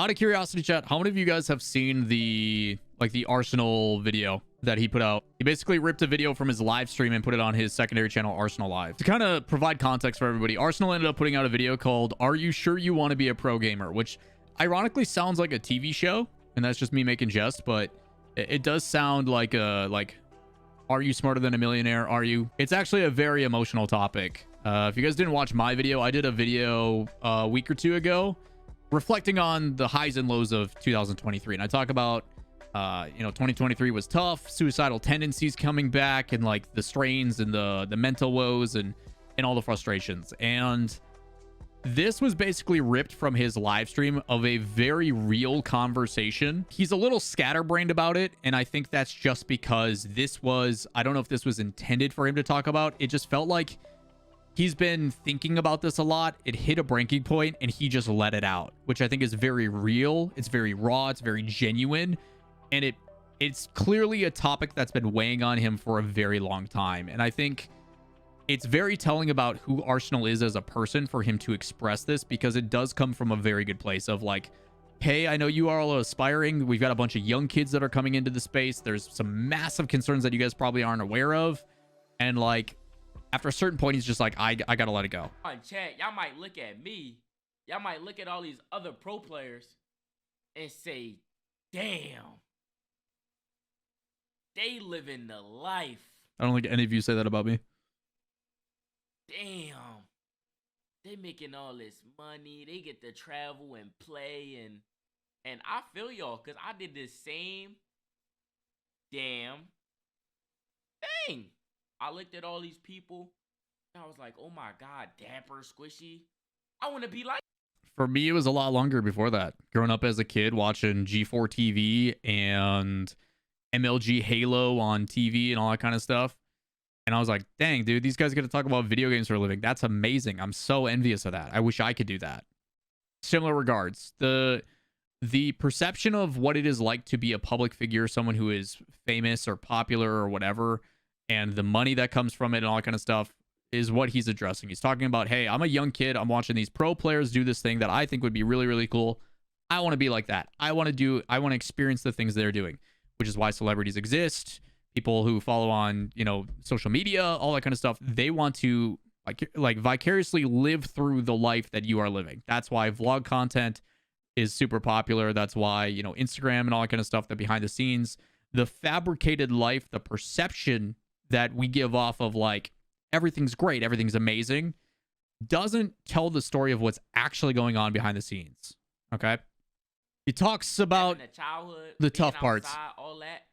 Out of curiosity, chat, how many of you guys have seen the Arsenal video that he put out? He basically ripped a video from his live stream and put it on his secondary channel, Arsenal Live. To kind of provide context for everybody, Arsenal ended up putting out a video called "Are You Sure You Want to Be a Pro Gamer?" which ironically sounds like a TV show, and that's just me making jest, but it does sound like are you smarter than a millionaire? Are you? It's actually a very emotional topic. If you guys didn't watch my video, I did a video a week or two ago reflecting on the highs and lows of 2023. And I talk about, 2023 was tough, suicidal tendencies coming back, and like the strains and the mental woes and all the frustrations. And this was basically ripped from his live stream of a very real conversation. He's a little scatterbrained about it, and I think that's just because I don't know if this was intended for him to talk about. It just felt like he's been thinking about this a lot. It hit a breaking point and he just let it out, which I think is very real. It's very raw. It's very genuine. And it's clearly a topic that's been weighing on him for a very long time. And I think it's very telling about who Arsenal is as a person for him to express this, because it does come from a very good place of like, hey, I know you are all aspiring. We've got a bunch of young kids that are coming into the space. There's some massive concerns that you guys probably aren't aware of. And like, after a certain point, he's just like, I gotta let it go. On chat, y'all might look at me. Y'all might look at all these other pro players and say, damn, they living the life. I don't think any of you say that about me. Damn, they making all this money. They get to travel and play, and I feel y'all, because I did the same damn thing. I looked at all these people, and I was like, oh my God, dapper, squishy. I want to be like. For me, it was a lot longer before that. Growing up as a kid, watching G4 TV and MLG Halo on TV and all that kind of stuff. And I was like, dang, dude, these guys get to talk about video games for a living. That's amazing. I'm so envious of that. I wish I could do that. Similar regards. The perception of what it is like to be a public figure, someone who is famous or popular or whatever, and the money that comes from it and all that kind of stuff is what he's addressing. He's talking about, hey, I'm a young kid. I'm watching these pro players do this thing that I think would be really, really cool. I want to be like that. I want to experience the things they're doing, which is why celebrities exist. People who follow on, social media, all that kind of stuff. They want to like vicariously live through the life that you are living. That's why vlog content is super popular. That's why, Instagram and all that kind of stuff, that behind the scenes, the fabricated life, the perception that we give off of like everything's great, everything's amazing, doesn't tell the story of what's actually going on behind the scenes. Okay, he talks about the childhood, the tough parts, all that,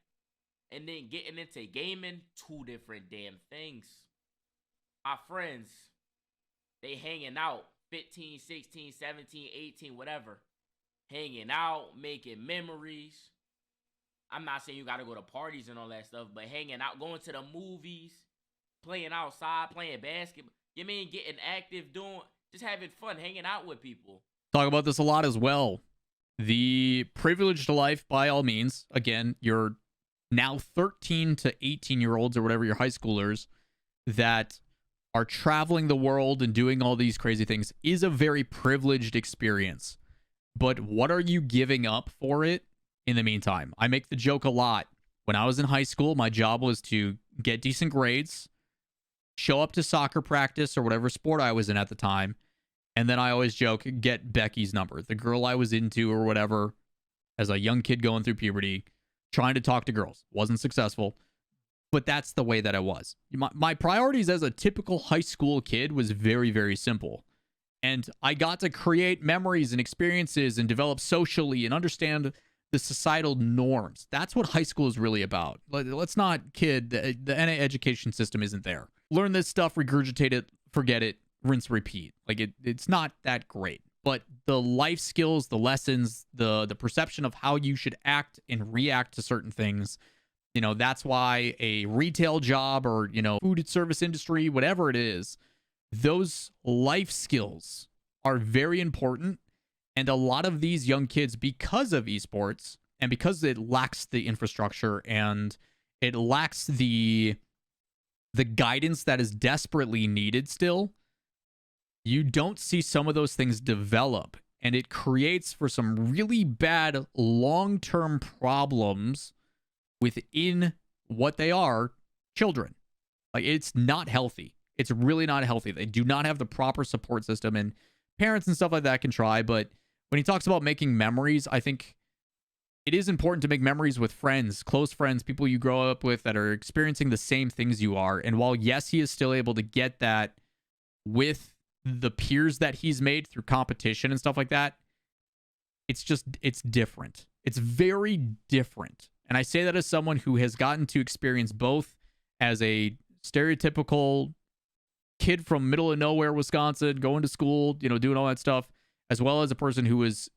and then getting into gaming. Two different damn things. My friends, they hanging out 15, 16, 17, 18, whatever, hanging out, making memories. I'm not saying you got to go to parties and all that stuff, but hanging out, going to the movies, playing outside, playing basketball. You mean getting active, just having fun, hanging out with people. Talk about this a lot as well. The privileged life, by all means. Again, you're now 13 to 18-year-olds or whatever, your high schoolers that are traveling the world and doing all these crazy things is a very privileged experience. But what are you giving up for it? In the meantime, I make the joke a lot. When I was in high school, my job was to get decent grades, show up to soccer practice or whatever sport I was in at the time, and then I always joke, get Becky's number, the girl I was into or whatever, as a young kid going through puberty, trying to talk to girls. Wasn't successful, but that's the way that I was. My priorities as a typical high school kid was very, very simple. And I got to create memories and experiences and develop socially and understand the societal norms. That's what high school is really about. Let's not kid. The NA education system isn't there. Learn this stuff, regurgitate it, forget it, rinse, repeat. Like it's not that great. But the life skills, the lessons, the perception of how you should act and react to certain things, that's why a retail job or, food service industry, whatever it is, those life skills are very important. And a lot of these young kids, because of esports and because it lacks the infrastructure and it lacks the guidance that is desperately needed still, you don't see some of those things develop and it creates for some really bad long-term problems within what they are, children. Like, it's not healthy. It's really not healthy. They do not have the proper support system, and parents and stuff like that can try. But when he talks about making memories, I think it is important to make memories with friends, close friends, people you grow up with that are experiencing the same things you are. And while, yes, he is still able to get that with the peers that he's made through competition and stuff like that, it's different. It's very different. And I say that as someone who has gotten to experience both as a stereotypical kid from middle of nowhere, Wisconsin, going to school, doing all that stuff, as well as a person who was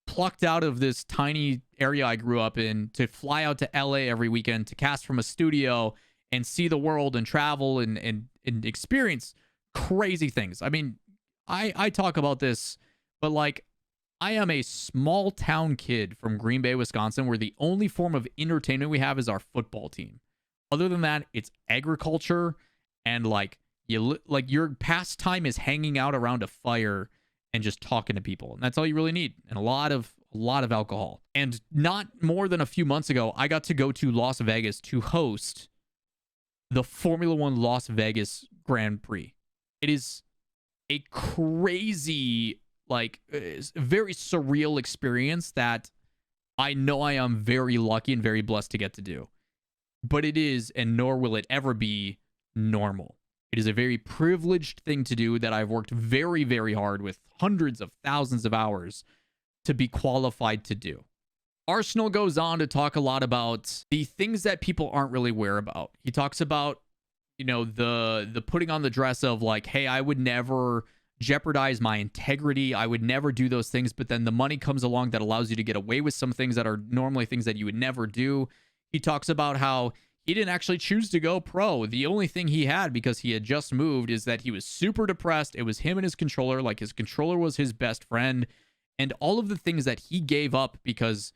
plucked out of this tiny area I grew up in to fly out to LA every weekend to cast from a studio and see the world and travel and experience crazy things. I mean, I talk about this, but like, I am a small town kid from Green Bay, Wisconsin, where the only form of entertainment we have is our football team. Other than that, it's agriculture, and like your pastime is hanging out around a fire and just talking to people. And that's all you really need. And a lot of alcohol. And not more than a few months ago, I got to go to Las Vegas to host the Formula One Las Vegas Grand Prix. It is a crazy, very surreal experience that I know I am very lucky and very blessed to get to do. But it is, and nor will it ever be, normal. It is a very privileged thing to do that I've worked very, very hard with hundreds of thousands of hours to be qualified to do. Arsenal goes on to talk a lot about the things that people aren't really aware about. He talks about, the putting on the dress of like, hey, I would never jeopardize my integrity. I would never do those things. But then the money comes along that allows you to get away with some things that are normally things that you would never do. He talks about how he didn't actually choose to go pro. The only thing he had, because he had just moved, is that he was super depressed. It was him and his controller. Like, his controller was his best friend. And all of the things that he gave up because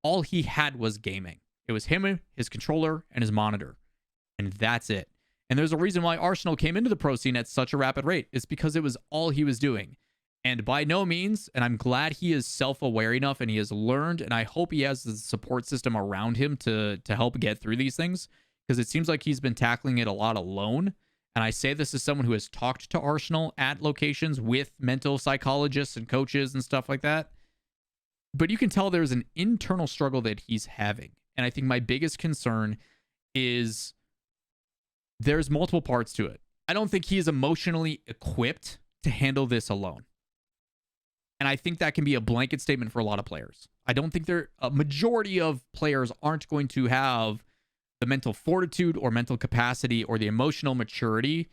all he had was gaming. It was him, his controller, and his monitor. And that's it. And there's a reason why Arsenal came into the pro scene at such a rapid rate. It's because it was all he was doing. And by no means, and I'm glad he is self-aware enough and he has learned, and I hope he has the support system around him to help get through these things, because it seems like he's been tackling it a lot alone. And I say this as someone who has talked to Arsenal at locations with mental psychologists and coaches and stuff like that. But you can tell there's an internal struggle that he's having. And I think my biggest concern is there's multiple parts to it. I don't think he is emotionally equipped to handle this alone. And I think that can be a blanket statement for a lot of players. I don't think a majority of players aren't going to have the mental fortitude or mental capacity or the emotional maturity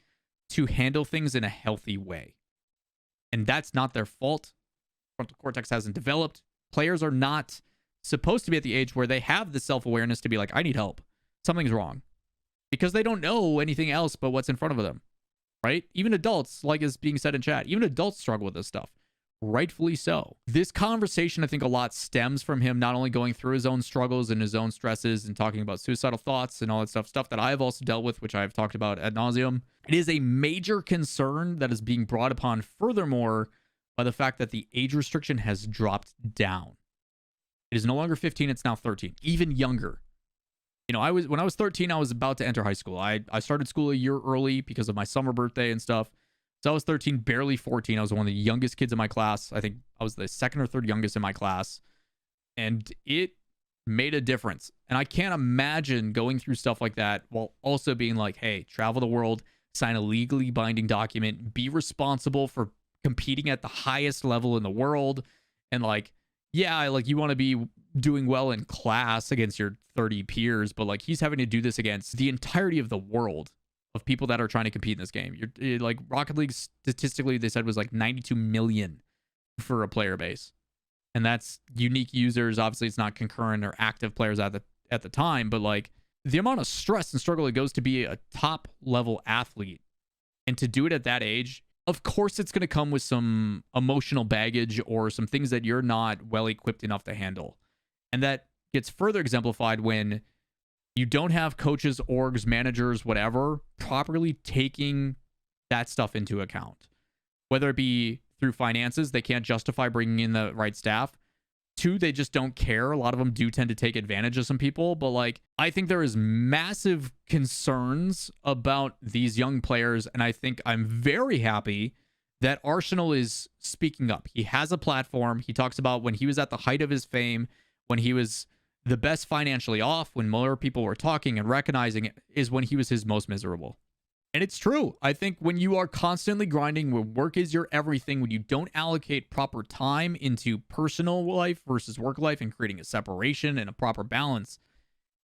to handle things in a healthy way. And that's not their fault. Frontal cortex hasn't developed. Players are not supposed to be at the age where they have the self-awareness to be like, I need help. Something's wrong. Because they don't know anything else but what's in front of them, right? Even adults, like is being said in chat, even adults struggle with this stuff. Rightfully so. This conversation, I think a lot stems from him not only going through his own struggles and his own stresses and talking about suicidal thoughts and all that stuff that I've also dealt with, which I've talked about ad nauseum. It is a major concern that is being brought upon furthermore by the fact that the age restriction has dropped down. It is no longer 15, it's now 13, even younger. When I was 13, I was about to enter high school. I started school a year early because of my summer birthday and stuff. So I was 13, barely 14. I was one of the youngest kids in my class. I think I was the second or third youngest in my class. And it made a difference. And I can't imagine going through stuff like that while also being like, hey, travel the world, sign a legally binding document, be responsible for competing at the highest level in the world. And like, yeah, like you want to be doing well in class against your 30 peers, but like he's having to do this against the entirety of the world of people that are trying to compete in this game. You're like Rocket League statistically, they said was like 92 million for a player base. And that's unique users. Obviously it's not concurrent or active players at the time, but like the amount of stress and struggle it goes to be a top level athlete and to do it at that age, of course it's going to come with some emotional baggage or some things that you're not well equipped enough to handle. And that gets further exemplified when you don't have coaches, orgs, managers, whatever, properly taking that stuff into account. Whether it be through finances. They can't justify bringing in the right staff. Two, they just don't care. A lot of them do tend to take advantage of some people, but like, I think there is massive concerns about these young players, and I think I'm very happy that Arsenal is speaking up. He has a platform. He talks about when he was at the height of his fame, when he was the best financially off, when more people were talking and recognizing it, is when he was his most miserable. And it's true. I think when you are constantly grinding, when work is your everything, when you don't allocate proper time into personal life versus work life and creating a separation and a proper balance,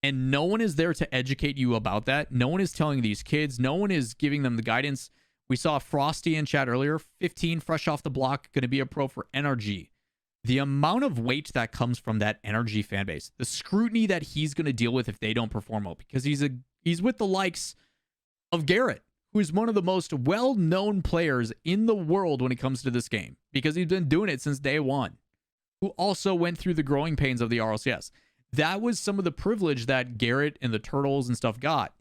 and no one is there to educate you about that. No one is telling these kids. No one is giving them the guidance. We saw Frosty in chat earlier, 15 fresh off the block, going to be a pro for NRG. The amount of weight that comes from that NRG fan base, the scrutiny that he's going to deal with if they don't perform well, because he's with the likes of Garrett, who is one of the most well-known players in the world when it comes to this game, because he's been doing it since day one, who also went through the growing pains of the RLCS. That was some of the privilege that Garrett and the Turtles and stuff got.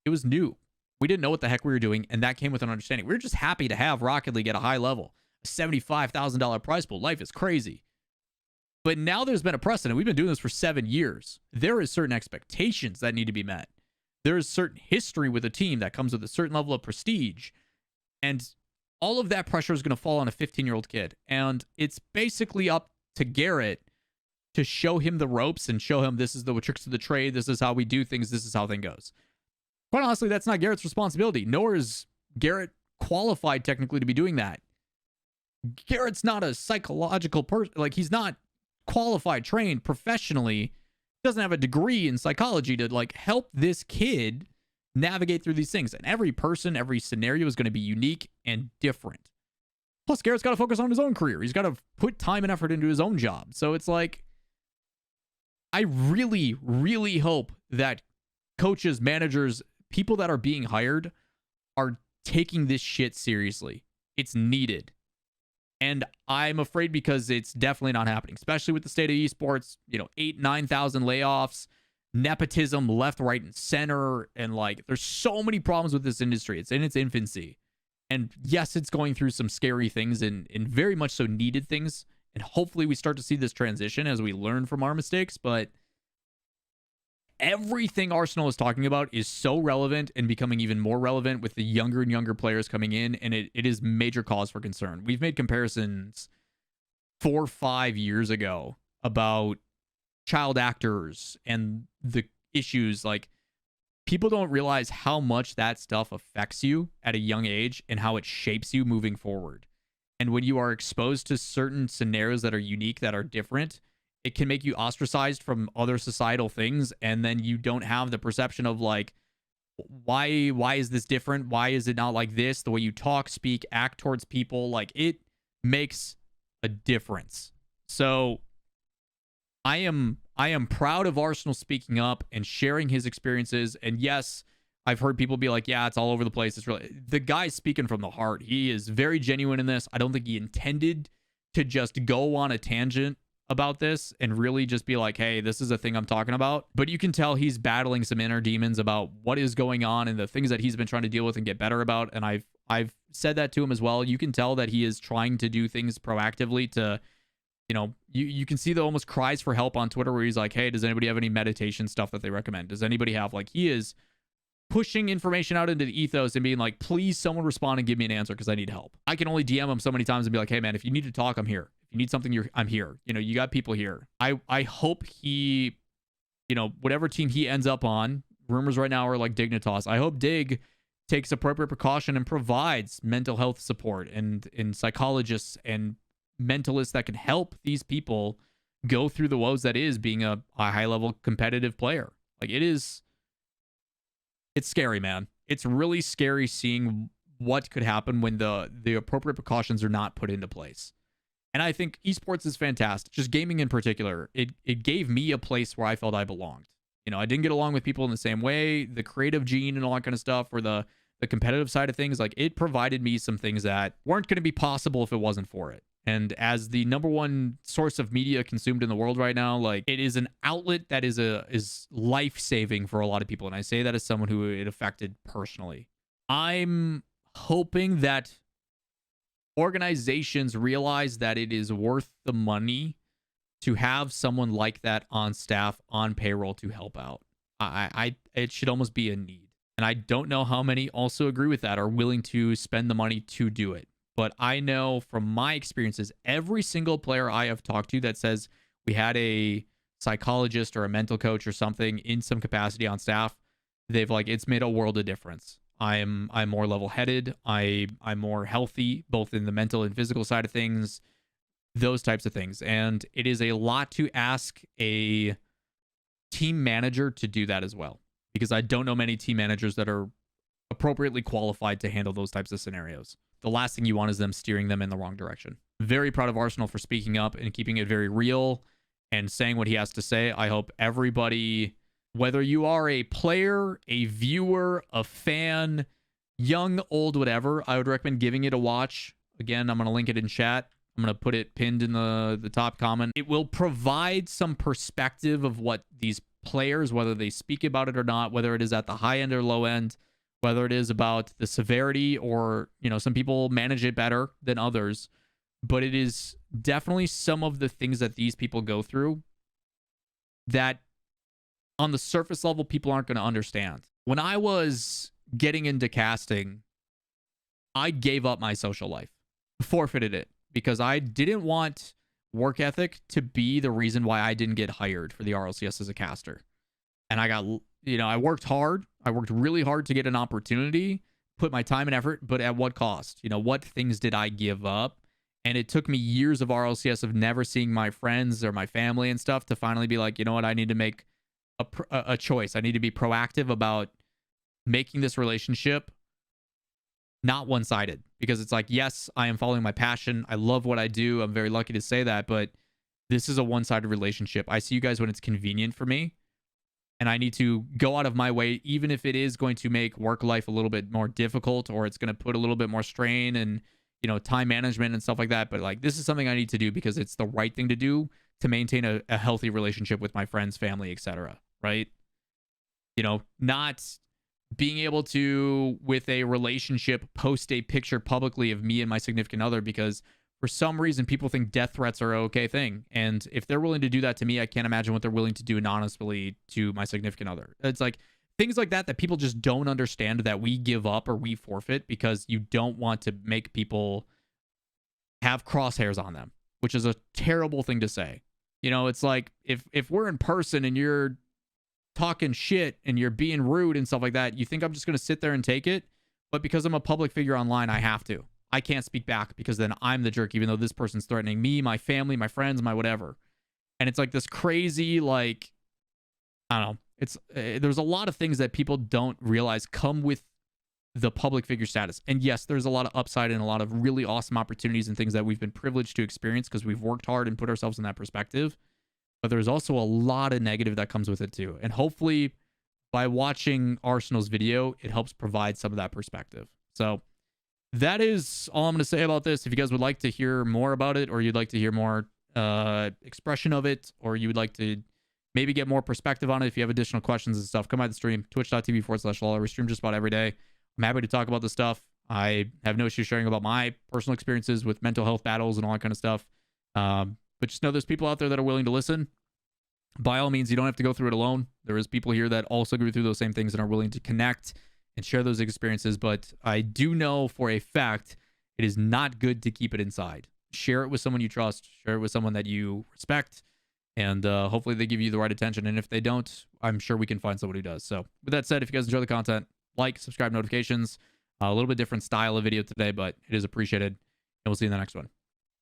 It was new. We didn't know what the heck we were doing, and that came with an understanding. We were just happy to have Rocket League at a high level. A $75,000 prize pool. Life is crazy. But now there's been a precedent. We've been doing this for 7 years. There is certain expectations that need to be met. There is certain history with a team that comes with a certain level of prestige. And all of that pressure is going to fall on a 15-year-old kid. And it's basically up to Garrett to show him the ropes and show him this is the tricks of the trade. This is how we do things. This is how things goes. Quite honestly, that's not Garrett's responsibility, nor is Garrett qualified technically to be doing that. Garrett's not a psychological person. Like, he's not qualified, trained professionally, doesn't have a degree in psychology to like help this kid navigate through these things. And every person, every scenario is going to be unique and different. Plus, Garrett's got to focus on his own career. He's got to put time and effort into his own job. So it's like, I really, really hope that coaches, managers, people that are being hired are taking this shit seriously. It's needed. And I'm afraid because it's definitely not happening, especially with the state of esports, 8,000, 9,000 layoffs, nepotism left, right, and center. And like, there's so many problems with this industry. It's in its infancy. And yes, it's going through some scary things and very much so needed things. And hopefully we start to see this transition as we learn from our mistakes. But everything Arsenal is talking about is so relevant and becoming even more relevant with the younger and younger players coming in, and it is major cause for concern. We've made comparisons 4 or 5 years ago about child actors and the issues. Like, people don't realize how much that stuff affects you at a young age and how it shapes you moving forward. And when you are exposed to certain scenarios that are unique, that are different, it can make you ostracized from other societal things, and then you don't have the perception of like, why is this different? Why is it not like this? The way you talk, speak, act towards people, like, it makes a difference. So I am proud of Arsenal speaking up and sharing his experiences. And yes, I've heard people be like, yeah, it's all over the place. It's really, the guy's speaking from the heart. He is very genuine in this. I don't think he intended to just go on a tangent about this and really just be like, hey, this is a thing I'm talking about. But you can tell he's battling some inner demons about what is going on and the things that he's been trying to deal with and get better about. And I've said that to him as well. You can tell that he is trying to do things proactively to, you can see the almost cries for help on Twitter where he's like, hey, does anybody have any meditation stuff that they recommend? Does anybody have, like, he is pushing information out into the ethos and being like, please someone respond and give me an answer because I need help. I can only DM him so many times and be like, hey man, if you need to talk, I'm here. If you need something, I'm here. You got people here. I hope he, whatever team he ends up on, rumors right now are like Dignitas. I hope Dig takes appropriate precaution and provides mental health support and psychologists and mentalists that can help these people go through the woes that is being a high level competitive player. Like, it's scary, man. It's really scary seeing what could happen when the appropriate precautions are not put into place. And I think esports is fantastic. Just gaming in particular, it gave me a place where I felt I belonged. I didn't get along with people in the same way, the creative gene and all that kind of stuff, or the competitive side of things. Like, it provided me some things that weren't going to be possible if it wasn't for it. And as the #1 source of media consumed in the world right now, like, it is an outlet that is life-saving for a lot of people. And I say that as someone who it affected personally. I'm hoping that organizations realize that it is worth the money to have someone like that on staff, on payroll to help out. It should almost be a need. And I don't know how many also agree with that, are willing to spend the money to do it. But I know from my experiences, every single player I have talked to that says we had a psychologist or a mental coach or something in some capacity on staff, they've like, it's made a world of difference. I'm more level-headed. I'm more healthy, both in the mental and physical side of things, those types of things. And it is a lot to ask a team manager to do that as well, because I don't know many team managers that are appropriately qualified to handle those types of scenarios. The last thing you want is them steering them in the wrong direction. Very proud of Arsenal for speaking up and keeping it very real and saying what he has to say. I hope everybody, whether you are a player, a viewer, a fan, young, old, whatever, I would recommend giving it a watch. Again, I'm going to link it in chat. I'm going to put it pinned in the top comment. It will provide some perspective of what these players, whether they speak about it or not, whether it is at the high end or low end, whether it is about the severity or, you know, some people manage it better than others. But it is definitely some of the things that these people go through that on the surface level, people aren't going to understand. When I was getting into casting, I gave up my social life, forfeited it, because I didn't want work ethic to be the reason why I didn't get hired for the RLCS as a caster. And I got, you know, I worked hard. I worked really hard to get an opportunity, put my time and effort, but at what cost? You know, what things did I give up? And it took me years of RLCS of never seeing my friends or my family and stuff to finally be like, you know what, I need to make a choice. I need to be proactive about making this relationship not one-sided, because it's like, yes, I am following my passion. I love what I do. I'm very lucky to say that, but this is a one-sided relationship. I see you guys when it's convenient for me, and I need to go out of my way, even if it is going to make work life a little bit more difficult, or it's going to put a little bit more strain and, you know, time management and stuff like that. But like, this is something I need to do because it's the right thing to do to maintain a healthy relationship with my friends, family, etc. Right? You know, not being able to, with a relationship, post a picture publicly of me and my significant other, because for some reason people think death threats are an okay thing. And if they're willing to do that to me, I can't imagine what they're willing to do anonymously to my significant other. It's like things like that people just don't understand, that we give up or we forfeit because you don't want to make people have crosshairs on them, which is a terrible thing to say. You know, it's like if we're in person and you're talking shit and you're being rude and stuff like that, you think I'm just going to sit there and take it? But because I'm a public figure online, I have to. I can't speak back because then I'm the jerk, even though this person's threatening me, my family, my friends, my whatever. And it's like this crazy, like, I don't know. It's there's a lot of things that people don't realize come with the public figure status. And yes, there's a lot of upside and a lot of really awesome opportunities and things that we've been privileged to experience because we've worked hard and put ourselves in that perspective. But there's also a lot of negative that comes with it too. And hopefully by watching Arsenal's video, it helps provide some of that perspective. So that is all I'm going to say about this. If you guys would like to hear more about it, or you'd like to hear more expression of it, or you would like to maybe get more perspective on it, if you have additional questions and stuff, come by the stream, twitch.tv/LAWL. We stream just about every day. I'm happy to talk about this stuff. I have no issue sharing about my personal experiences with mental health battles and all that kind of stuff. But just know there's people out there that are willing to listen. By all means, you don't have to go through it alone. There is people here that also go through those same things and are willing to connect and share those experiences. But I do know for a fact it is not good to keep it inside. Share it with someone you trust. Share it with someone that you respect. And hopefully they give you the right attention. And if they don't, I'm sure we can find someone who does. So with that said, if you guys enjoy the content, like, subscribe, notifications. A little bit different style of video today, but it is appreciated. And we'll see you in the next one.